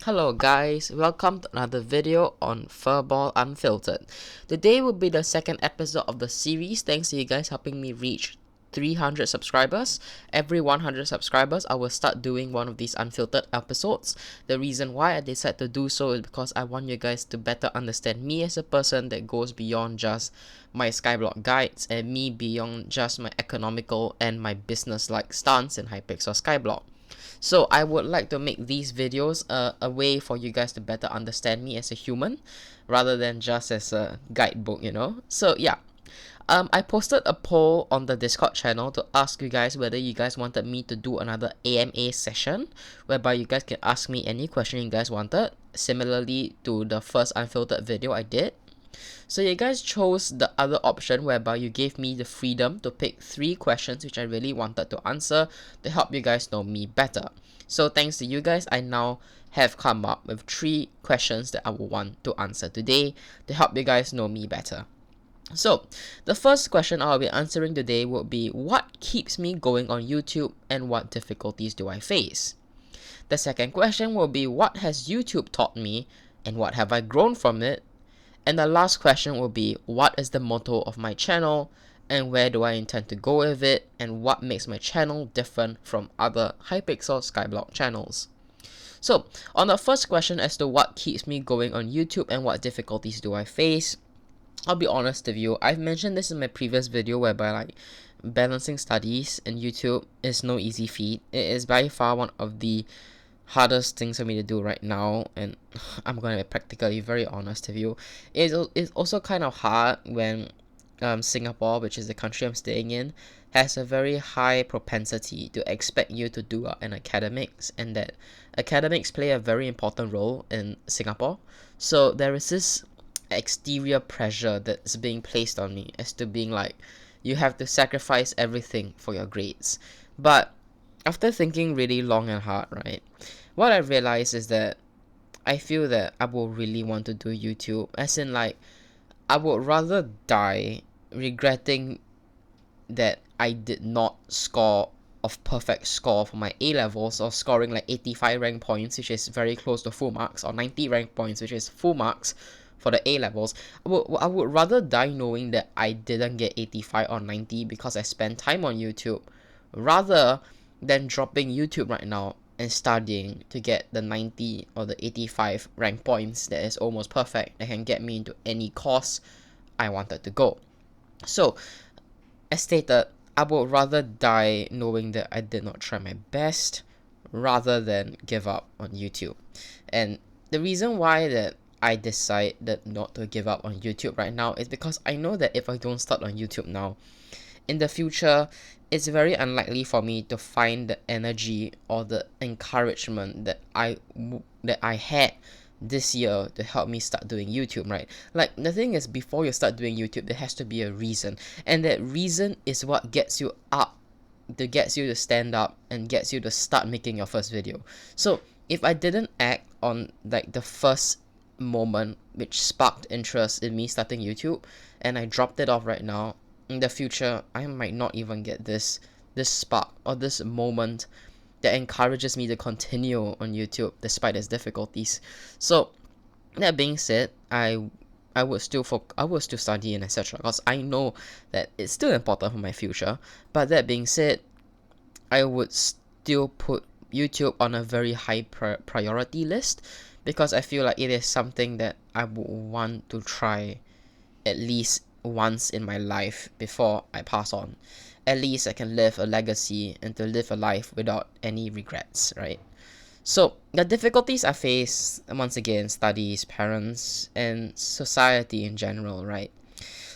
Hello guys, welcome to another video on Furball Unfiltered. Today will be the second episode of the series thanks to you guys helping me reach 300 subscribers. Every 100 subscribers, I will start doing one of these unfiltered episodes. The reason why I decided to do so is because I want you guys to better understand me as a person that goes beyond just my Skyblock guides and me beyond just my economical and my business-like stance in Hypixel Skyblock. So I would like to make these videos a way for you guys to better understand me as a human rather than just as a guidebook. So yeah, I posted a poll on the Discord channel to ask you guys whether you guys wanted me to do another AMA session whereby you guys can ask me any question you guys wanted, similarly to the first unfiltered video I did. So you guys chose the other option whereby you gave me the freedom to pick 3 questions which I really wanted to answer to help you guys know me better. So thanks to you guys, I now have come up with 3 questions that I will want to answer today to help you guys know me better. So the first question I'll be answering today would be, what keeps me going on YouTube and what difficulties do I face? The second question will be, what has YouTube taught me and what have I grown from it? And the last question will be, what is the motto of my channel and where do I intend to go with it and what makes my channel different from other Hypixel Skyblock channels? So on the first question as to what keeps me going on YouTube and what difficulties do I face, I'll be honest with you, I've mentioned this in my previous video whereby balancing studies and YouTube is no easy feat. It is by far one of the hardest things for me to do right now, and I'm going to be practically very honest with you. It's also kind of hard when Singapore, which is the country I'm staying in, has a very high propensity to expect you to do an academics, and that academics play a very important role in Singapore. So there is this exterior pressure that's being placed on me as to being like, you have to sacrifice everything for your grades. But after thinking really long and hard, right, what I realized is that I feel that I will really want to do YouTube, as in I would rather die regretting that I did not score a perfect score for my A-levels, or scoring like 85 rank points, which is very close to full marks, or 90 rank points, which is full marks for the A-levels. I would rather die knowing that I didn't get 85 or 90 because I spent time on YouTube, rather than dropping YouTube right now and studying to get the 90 or the 85 rank points that is almost perfect that can get me into any course I wanted to go. So as stated, I would rather die knowing that I did not try my best rather than give up on YouTube. And the reason why that I decided not to give up on YouTube right now is because I know that if I don't start on YouTube now, in the future, it's very unlikely for me to find the energy or the encouragement that I had this year to help me start doing YouTube, right? Like, the thing is, before you start doing YouTube, there has to be a reason, and that reason is what gets you up, that gets you to stand up and gets you to start making your first video. So if I didn't act on the first moment which sparked interest in me starting YouTube, and I dropped it off right now, in the future I might not even get this spark or this moment that encourages me to continue on YouTube despite its difficulties. So that being said, I would still study and etc., because I know that it's still important for my future. But that being said, I would still put YouTube on a very high priority list, because I feel like it is something that I would want to try at least once in my life before I pass on. At least I can leave a legacy and to live a life without any regrets, right? So the difficulties I face, once again, studies, parents, and society in general, right?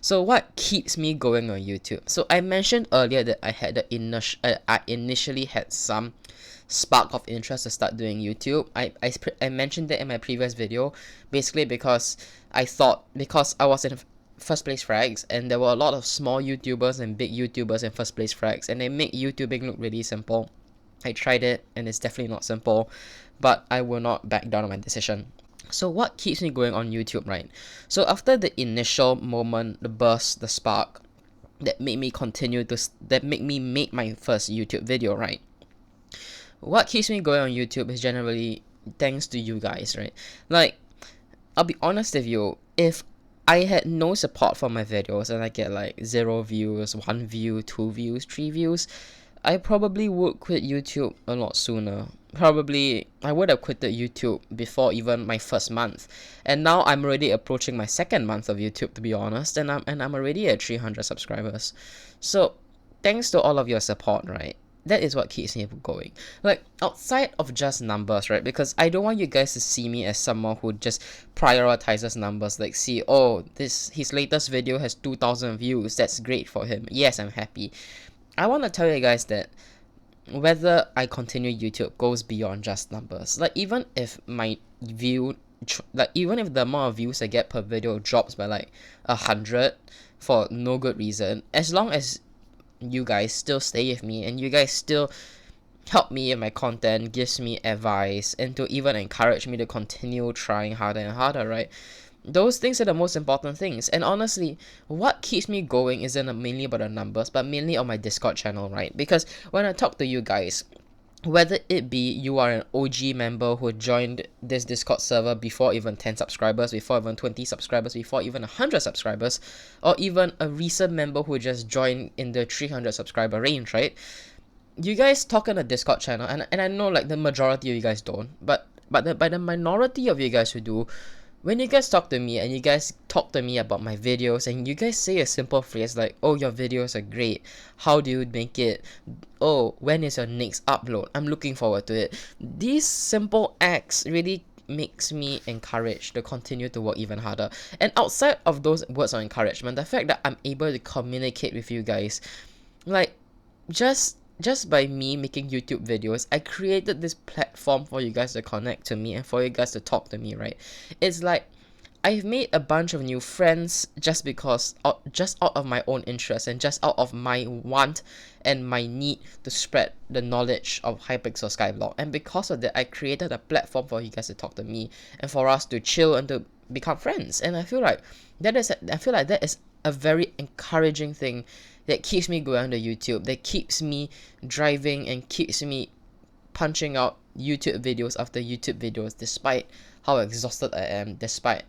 So what keeps me going on YouTube? So I mentioned earlier that I initially had some spark of interest to start doing YouTube. I mentioned that in my previous video, basically because I thought, because I was in first place frags and there were a lot of small YouTubers and big YouTubers in first place frags, and they make YouTubing look really simple. I tried it and it's definitely not simple, but I will not back down on my decision. So what keeps me going on YouTube, right? So after the initial moment, the burst, the spark that made me make my first YouTube video, right? What keeps me going on YouTube is generally thanks to you guys, right? Like, I'll be honest with you, if I had no support for my videos and I get like 0 views, 1 view, 2 views, 3 views, I probably would quit YouTube a lot sooner. Probably I would have quitted YouTube before even my first month. And now I'm already approaching my second month of YouTube, to be honest, and I'm already at 300 subscribers. So thanks to all of your support, right? That is what keeps me going. Like, outside of just numbers, right? Because I don't want you guys to see me as someone who just prioritizes numbers. Like, see, oh, his latest video has 2,000 views. That's great for him. Yes, I'm happy. I want to tell you guys that whether I continue YouTube goes beyond just numbers. Like, even if my even if the amount of views I get per video drops by like 100 for no good reason, as long as you guys still stay with me and you guys still help me in my content, gives me advice, and to even encourage me to continue trying harder and harder, right? Those things are the most important things. And honestly, what keeps me going isn't mainly about the numbers, but mainly on my Discord channel, right? Because when I talk to you guys, whether it be you are an OG member who joined this Discord server before even 10 subscribers, before even 20 subscribers, before even 100 subscribers, or even a recent member who just joined in the 300 subscriber range, right? You guys talk in a Discord channel, and I know like the majority of you guys don't, but the minority of you guys who do, when you guys talk to me and you guys talk to me about my videos and you guys say a simple phrase like, oh, your videos are great, how do you make it, oh, when is your next upload, I'm looking forward to it, these simple acts really makes me encouraged to continue to work even harder. And outside of those words of encouragement, the fact that I'm able to communicate with you guys, like, just by me making YouTube videos, I created this platform for you guys to connect to me and for you guys to talk to me, right? It's like I've made a bunch of new friends just because, just out of my own interest and just out of my want and my need to spread the knowledge of Hypixel Skyblock. And because of that, I created a platform for you guys to talk to me and for us to chill and to become friends. And I feel like that is a very encouraging thing that keeps me going on the YouTube, that keeps me driving and keeps me punching out YouTube videos after YouTube videos, despite how exhausted I am, despite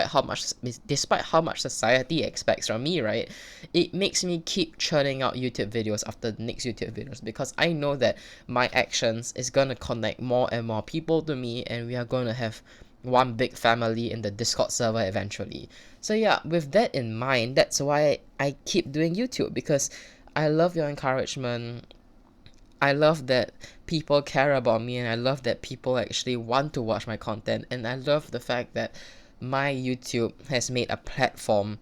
how much society expects from me, right? It makes me keep churning out YouTube videos after the next YouTube videos, because I know that my actions is gonna connect more and more people to me, and we are gonna have one big family in the Discord server eventually. So yeah, with that in mind, that's why I keep doing YouTube, because I love your encouragement. I love that people care about me, and I love that people actually want to watch my content, and I love the fact that my YouTube has made a platform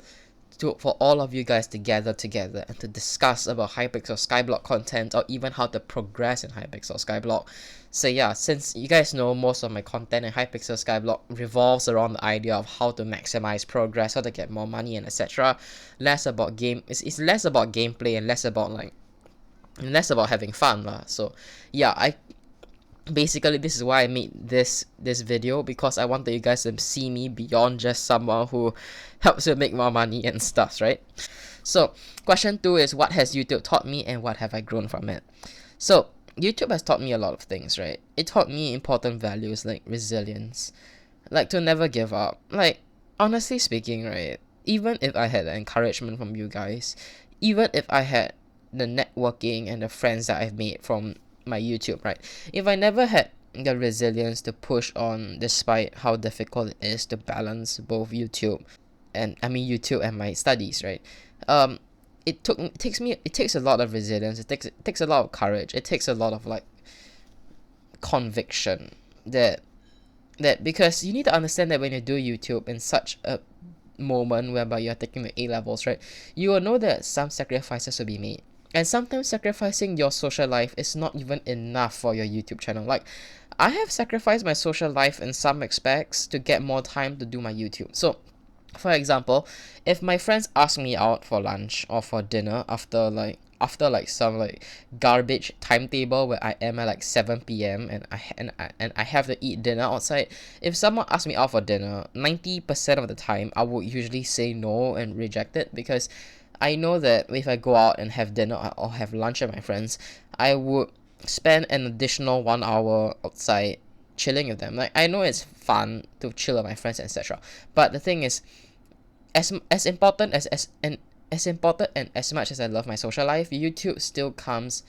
for all of you guys to gather together and to discuss about Hypixel Skyblock content, or even how to progress in Hypixel Skyblock. So yeah, since you guys know most of my content in Hypixel Skyblock revolves around the idea of how to maximize progress, how to get more money, and etc. Less about it's less about gameplay and less about having fun lah. So yeah, basically this is why I made this video, because I wanted you guys to see me beyond just someone who helps you make more money and stuff, right? So question 2 is, what has YouTube taught me and what have I grown from it? So YouTube has taught me a lot of things, right? It taught me important values like resilience, like to never give up. Like, honestly speaking, right, even if I had the encouragement from you guys, even if I had the networking and the friends that I've made from my YouTube, right, if I never had the resilience to push on despite how difficult it is to balance both YouTube and my studies, right, it takes a lot of resilience, it takes a lot of courage, it takes a lot of like conviction, that because you need to understand that when you do YouTube in such a moment whereby you're taking the A levels, right, you will know that some sacrifices will be made. And sometimes sacrificing your social life is not even enough for your YouTube channel. Like, I have sacrificed my social life in some aspects to get more time to do my YouTube. So, for example, if my friends ask me out for lunch or for dinner after some like garbage timetable where I am at like 7 p.m. and I have to eat dinner outside, if someone asks me out for dinner, 90% of the time I would usually say no and reject it, because I know that if I go out and have dinner or have lunch with my friends, I would spend an additional 1 hour outside chilling with them. Like, I know it's fun to chill with my friends, etc. But the thing is, as important as important and as much as I love my social life, YouTube still comes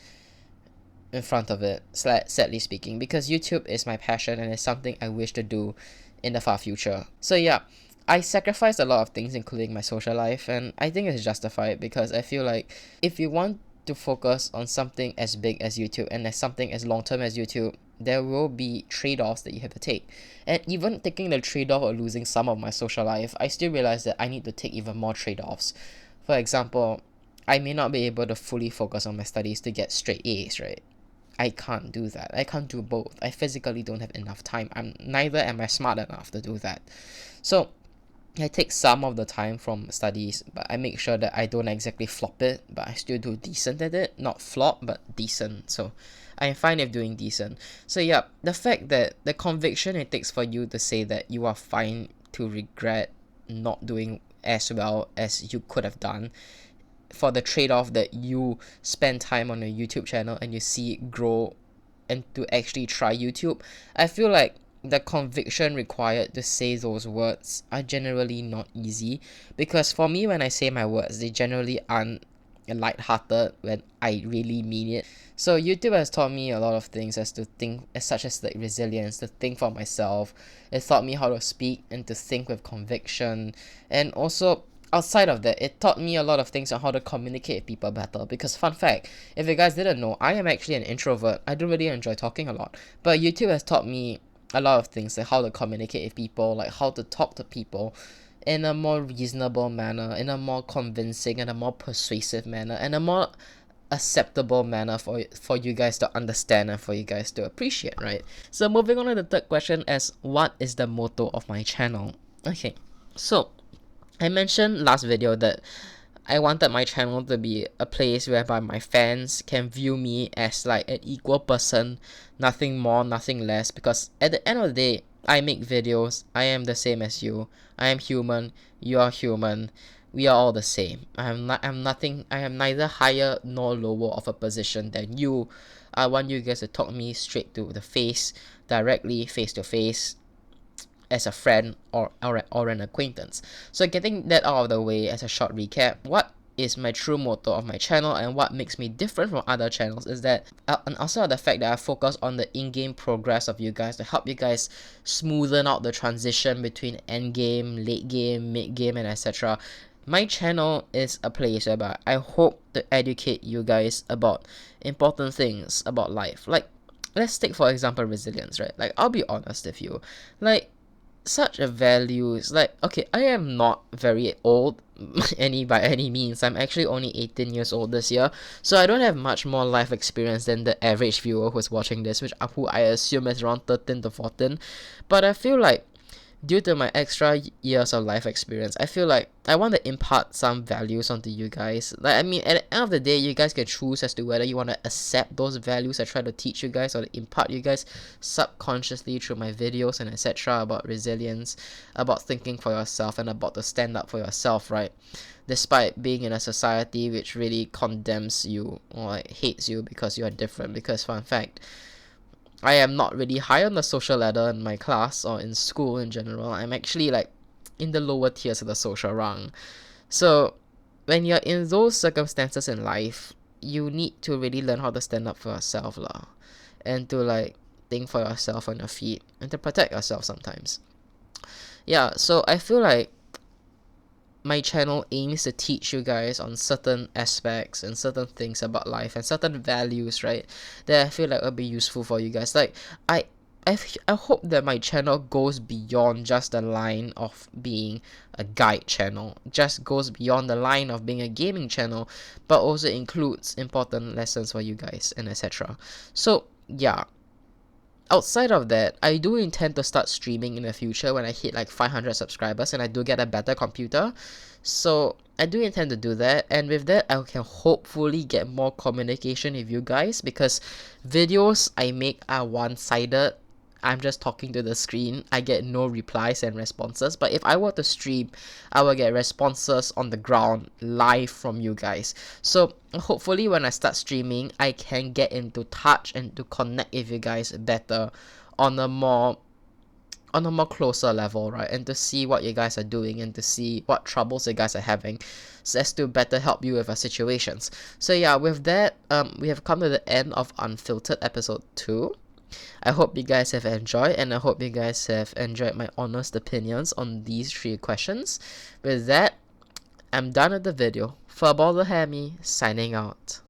in front of it, sadly speaking, because YouTube is my passion and it's something I wish to do in the far future. So yeah, I sacrificed a lot of things, including my social life, and I think it's justified because I feel like if you want to focus on something as big as YouTube and as something as long term as YouTube, there will be trade-offs that you have to take. And even taking the trade-off of losing some of my social life, I still realize that I need to take even more trade-offs. For example, I may not be able to fully focus on my studies to get straight A's, right? I can't do that. I can't do both. I physically don't have enough time. Neither am I smart enough to do that. So I take some of the time from studies, but I make sure that I don't exactly flop it, but I still do decent at it. Not flop, but decent. So I'm fine with doing decent. So yeah, the fact that the conviction it takes for you to say that you are fine to regret not doing as well as you could have done, for the trade-off that you spend time on a YouTube channel and you see it grow and to actually try YouTube, I feel like the conviction required to say those words are generally not easy, because for me, when I say my words, they generally aren't light-hearted when I really mean it. So YouTube has taught me a lot of things as to think, as such as like resilience, to think for myself. It taught me how to speak and to think with conviction, and also outside of that, it taught me a lot of things on how to communicate with people better. Because fun fact, if you guys didn't know, I am actually an introvert. I don't really enjoy talking a lot, but YouTube has taught me a lot of things, like how to communicate with people, like how to talk to people in a more reasonable manner, in a more convincing and a more persuasive manner, and a more acceptable manner for you guys to understand and for you guys to appreciate, right? So moving on to the third question, as what is the motto of my channel? Okay, so I mentioned last video that I wanted my channel to be a place whereby my fans can view me as like an equal person, nothing more, nothing less, because at the end of the day, I make videos, I am the same as you, I am human, you are human, we are all the same. I am neither higher nor lower of a position than you. I want you guys to talk me straight to the face, directly, face to face, as a friend or an acquaintance. So getting that out of the way as a short recap, what is my true motto of my channel and what makes me different from other channels is that, and also the fact that I focus on the in-game progress of you guys to help you guys smoothen out the transition between end game, late game, mid game, and etc. My channel is a place where I hope to educate you guys about important things about life. Like, let's take for example resilience, right? Like, I'll be honest with you, like, such a value is like, okay, I am not very old by any means. I'm actually only 18 years old this year, so I don't have much more life experience than the average viewer who's watching this, who I assume is around 13 to 14. But I feel like due to my extra years of life experience, I feel like I want to impart some values onto you guys. Like, I mean, at the end of the day, you guys can choose as to whether you want to accept those values I try to teach you guys or to impart you guys subconsciously through my videos and etc. about resilience, about thinking for yourself, and about to stand up for yourself, right? Despite being in a society which really condemns you or like hates you because you are different. Because fun fact, I am not really high on the social ladder in my class or in school in general. I'm actually like in the lower tiers of the social rung. So when you're in those circumstances in life, you need to really learn how to stand up for yourself lah, and to like think for yourself on your feet and to protect yourself sometimes. Yeah, so I feel like my channel aims to teach you guys on certain aspects and certain things about life and certain values, right, that I feel like will be useful for you guys. Like, I hope that my channel goes beyond just the line of being a guide channel, just goes beyond the line of being a gaming channel, but also includes important lessons for you guys and etc. So yeah, outside of that, I do intend to start streaming in the future when I hit like 500 subscribers and I do get a better computer. So I do intend to do that, and with that I can hopefully get more communication with you guys, because videos I make are one-sided. I'm just talking to the screen. I get no replies and responses. But if I were to stream, I will get responses on the ground live from you guys. So hopefully when I start streaming, I can get into touch and to connect with you guys better on a more closer level, right? And to see what you guys are doing and to see what troubles you guys are having, so as to better help you with our situations. So yeah, with that, we have come to the end of Unfiltered episode 2. I hope you guys have enjoyed, and I hope you guys have enjoyed my honest opinions on these 3 questions. With that, I'm done with the video. Furball the Hammy, signing out.